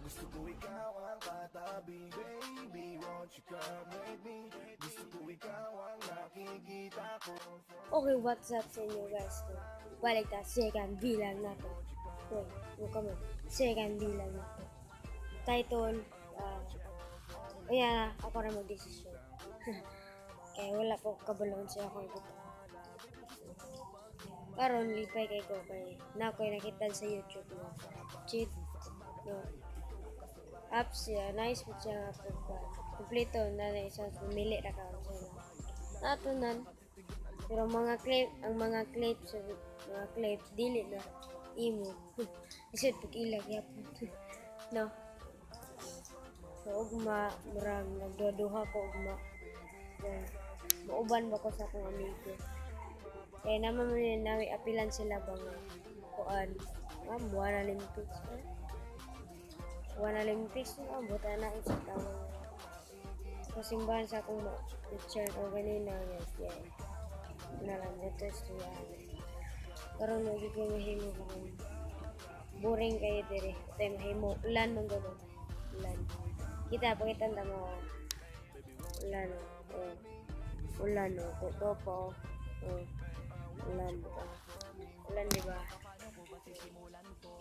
Gusto ko ikaw ang katabi, baby, won't you come with me? Gusto ko ikaw ang nakikita ko. Okay, what's up sa inyo guys? No? Balik ta, second bilang natin. Uy, buka mo. Second bilang natin. Title, ayan, ako na mag-desisyon. Kaya wala po kabalon siya ako dito. Karon lipay kay ko kay na ko'y nakita sa YouTube no. Cheat no. Apps siya, nice po siya nga po. Kompleto na na isang pumili na ka siya. Natunan. Pero ang mga clips dili na imo. Isip pag ilag yapon. No. So ugma murang nagduduha ko ugma. Mauban ba ko sa akong amigo. Kaya naman namin apilan sila bang kuan. Buwan Olympics. Buwan Olympics na buta na isa tawag. Kasimbahan sa akong picture o ganina guys. Yeah. Nalang ito siya. Karon lagi ko mahimo kung boring kayo dire. Tay mahimo ulan man gano'n. Ulan. Kita pakitanda mo ulan ulan topo ulan ulan di ba?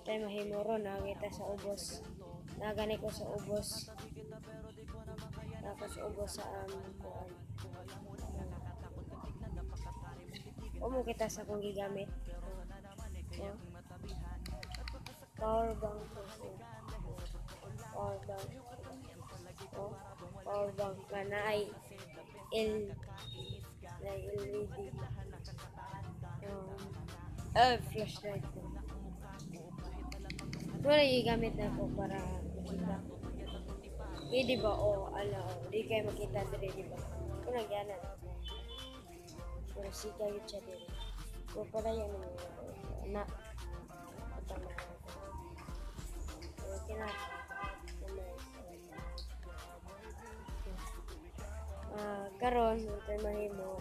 Tay mahimo ron kita sa ubos. Nagani ko sa ubos. Tapos ubos sa kuan. Umo kita sa kong gigamit. Yeah. Power bank ko. Power bank. Oh, power bank na ay LED. Flashlight ko. Wala gigamit na ko para makita. Di ba? Di kayo makita dire, di ba? Kung nagyanan. Pero sika yun siya dire. Kung para yan anak. Okay na. Karon ito mahimo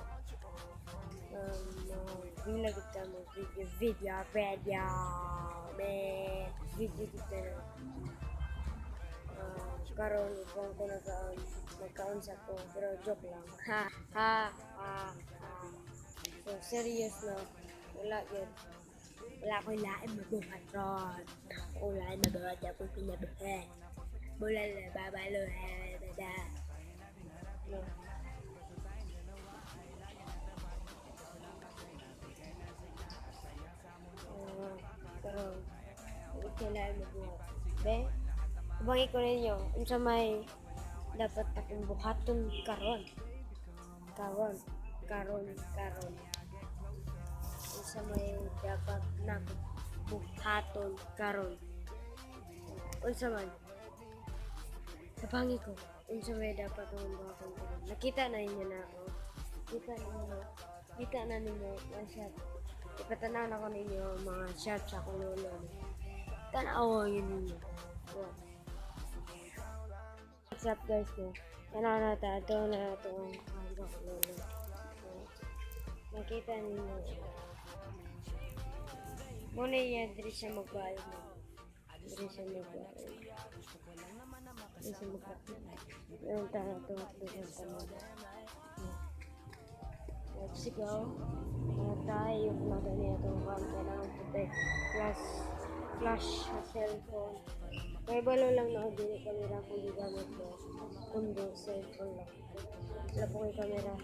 bilang kita mo video kita karon kung ko nagkaon sa ko pero joke lang so serious na wala ko lain mabuhat ron wala mabuhat ako pinabuhat wala na babalo no. Pero kailangan mabuhat. Be, kubangi ko ninyo, unsa may dapat akong buhaton karon. Unsa may dapat na buhaton karon. Unsa man. Kubangi ko, unsa may dapat akong buhaton karon. Nakita na ninyo na ako. Kita na ninyo ang shot. Ipatanaw na ko ninyo mga shot sa akong lolo. Tanaw yun ninyo. What's up guys no? Tanaw na ito na ito ang lolo. Nakita ninyo. Muna yan, diri siya magbayo mo. Diri siya magbayo. Yung tanong ito at let's go. Tayo na ganito kung kailangan puti. Flash sa cellphone. Kaya balo lang na dili kamera kung gigamit ko. Kundi cellphone lang. Wala po kay kamera.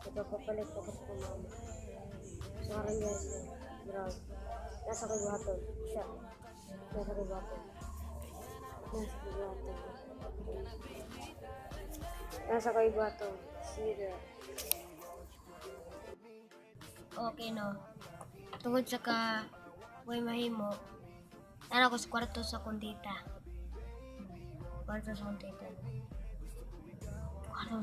Ipapapalit ko sa kumama. So karan guys, grabe. Nasa kay baton. Siya. Nasa kay baton. Nasa kay baton. Sira. Okay no. Tungod sa way mahimo. Ana ko sa kwarto sa akong tita. Kwarto sa akong tita. Ano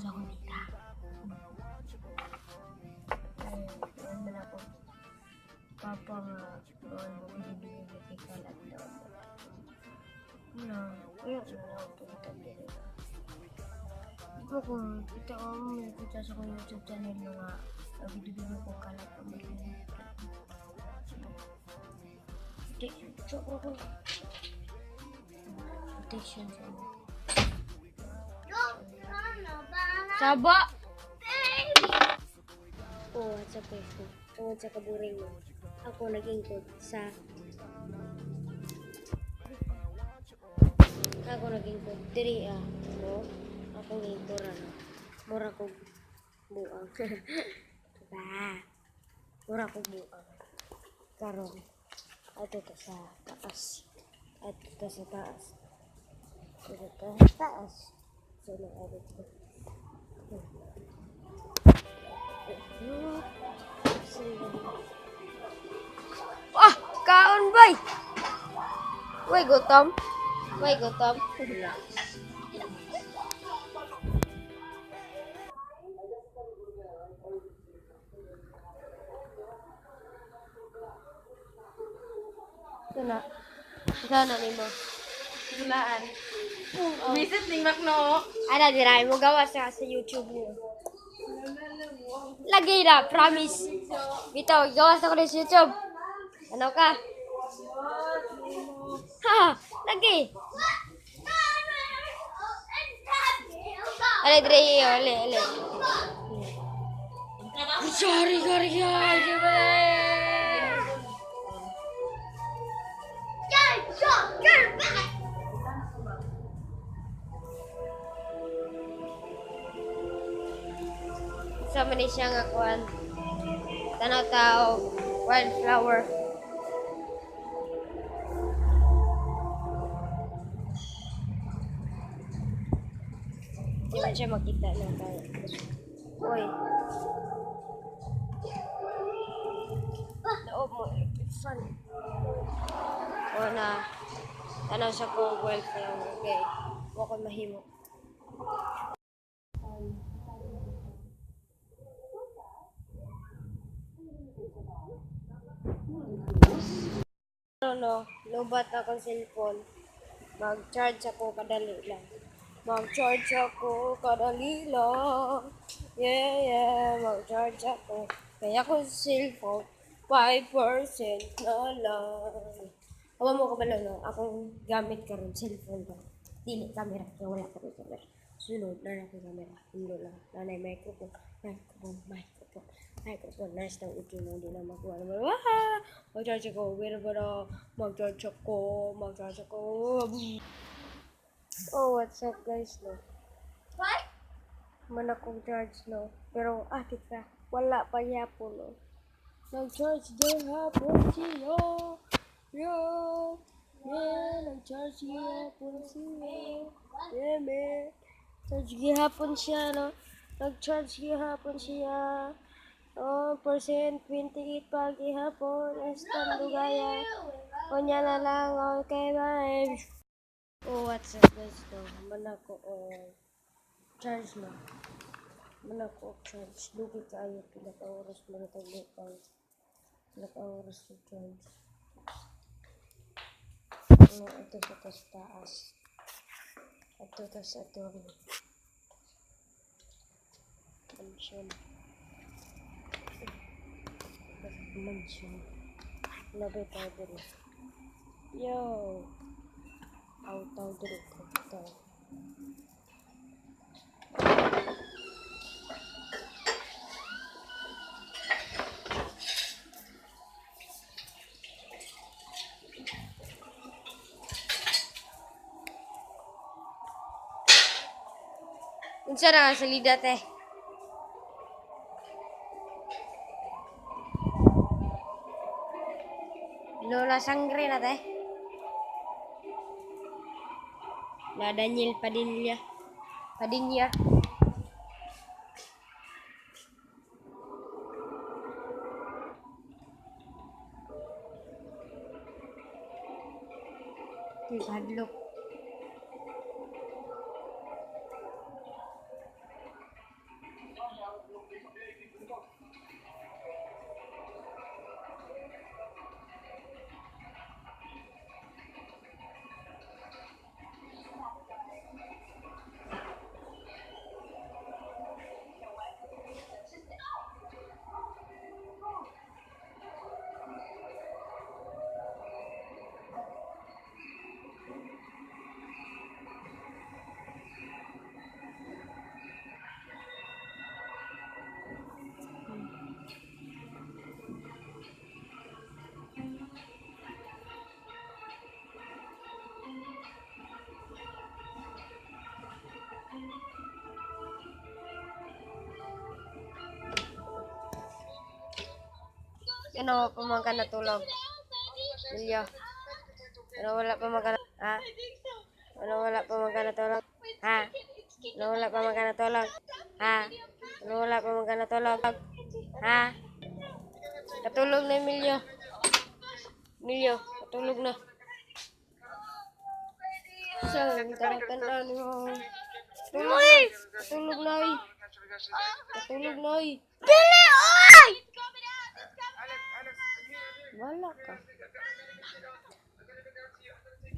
na ako. Papa nga. Bibigay kalat daw. Ano? Kaya na ako ito. Ikaw kung kita ko may kita sa kong YouTube channel na nga. Bibigyan ko kalat pa mo. So, protection sa mo. Saba! Oh, at sa Facebook. Tungod sa kaburing mo. Ako nag-ingkod sa... Ako nag-ingkod. Diri no? Ako ngingkoran. Mura ko buang. Ba? Mura ko buang. Karon. Ato to sa taas. Ato to sa taas. Ato to sa taas. So, nag-abot ko. Ah! Kaon bay! Uy, gutom. Uy, gutom. Ito na. Sana ni mo. Gulaan. Visit ni Macno. Ano, dirahin mo gawa sa YouTube mo. Lagi na, promise. Bito, gawas ako sa YouTube. Ano ka? Ha, lagi. Ale, Dre, ale. Sorry, Sama ni siya nga kuan. Tanaw wildflower. Di man siya makita ng tayo. Uy. Loob mo, it's fun. O na, tanaw siya ko wildflower. Okay. Huwag ko mahimo. Lubat akong cellphone. Mag-charge ako kadali lang. Yeah. Mag-charge ako. Kaya ko cellphone, 5% na lang. Awa mo ka ba lang, no? Akong gamit karon cellphone ba? Dili camera. Kaya wala ka rin camera. Sunod na lang yung camera. Hindi lang. Nanay microphone. Nice na ito mo. Hindi na makuha naman. Mag-charge ako. Mag-charge ako. Oh, what's up guys, no? What? Man akong charge, no? Pero, kita. Wala pa yapon, no? Nag-charge din hapon siya. Yeah, nag-charge gihapon siya. Yeah, man. Charge gihapon siya, no? Nag-charge gihapon siya. Oh, percent 28 pa gihapon. Estan Lugaya. Kunya na lang. Okay, bye. Oh, what's up guys, no? Mana ko, charge na. Mana ko, charge. Lugi kayo. Pila ka oras mo na itong lupang. Pila ka oras yung charge. Ano, ito sa taas. Ito sa ito. Mansion. Labay tayo dito. Yo! Aw dito. Unsa na sa lida, te? Lola Sangre na, te? Na Daniel Padilla. Hadlok. Ano pa man ka natulog? Milyo. Ano wala pa man ka ha? Ano wala pa man ka natulog? Ha? Ano wala pa man ka natulog? Ha? Ano wala pa man ka natulog? Ha? Katulog na, Milyo. Milyo, katulog na. Saan? Tanda mo. Katulog na. Katulog na, oy. Katulog na, oy. Dili, oy! Wala ka.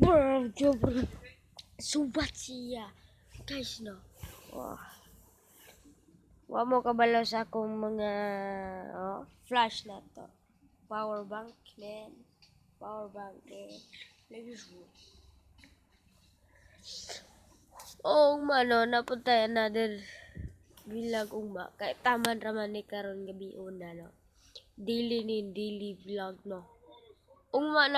Bro, bro. Subat siya. Guys, no. Wow. Wa mo kabalo sa akong mga flash na to. Power bank, man. Power bank, eh. Oh, mano, napunta another vlog ugma. Kay taman raman ni karon gabi una, no. Daily vlog, no. Ugma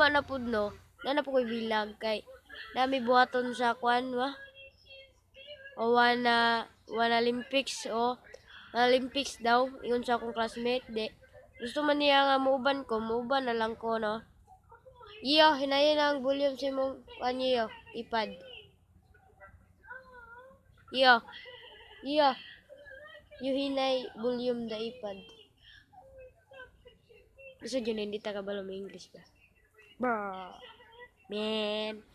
na pud, no. Na po ko'y vlog kay nami buhaton sa kwan, wa? O wana Olympics Olympics daw ingon sa akong classmate de gusto man niya nga muuban na lang ko no. Iyo hinayon ang volume sa imong kanyo ipad. Iyo hinay volume da ipad. Gusto dyan hindi ta kabalo mo English ba? Bro man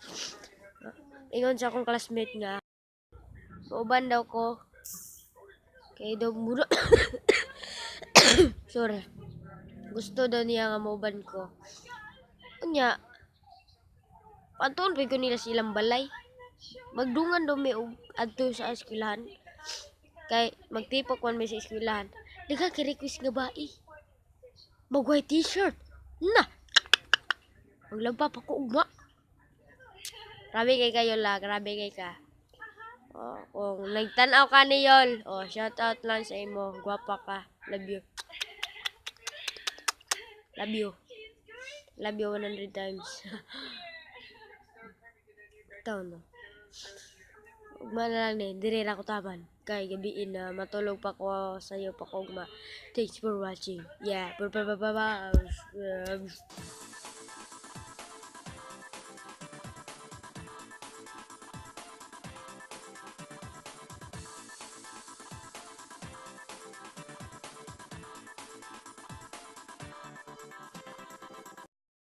ingon sa akong classmate nga muuban daw ko kay daw mura sorry gusto daw niya nga muuban ko unya pantuon pa ko nila silang balay magdungan daw may adto sa eskwelahan kay magtipok man may sa eskwelahan daghang ka-request nga bai mag white t-shirt na maglagpa pa ko ugma grabe kay kayo la grabe kay ka. Oh, kung nagtanaw ka ni Yol, shout out lang sa imo. Gwapa ka. Love you. Love you. Love you 100 times. Ito, no. Ugma na lang ni. Dire na ko taban. Kay gabiin na matulog pa ko sa iyo pa ko ugma. Thanks for watching. Yeah.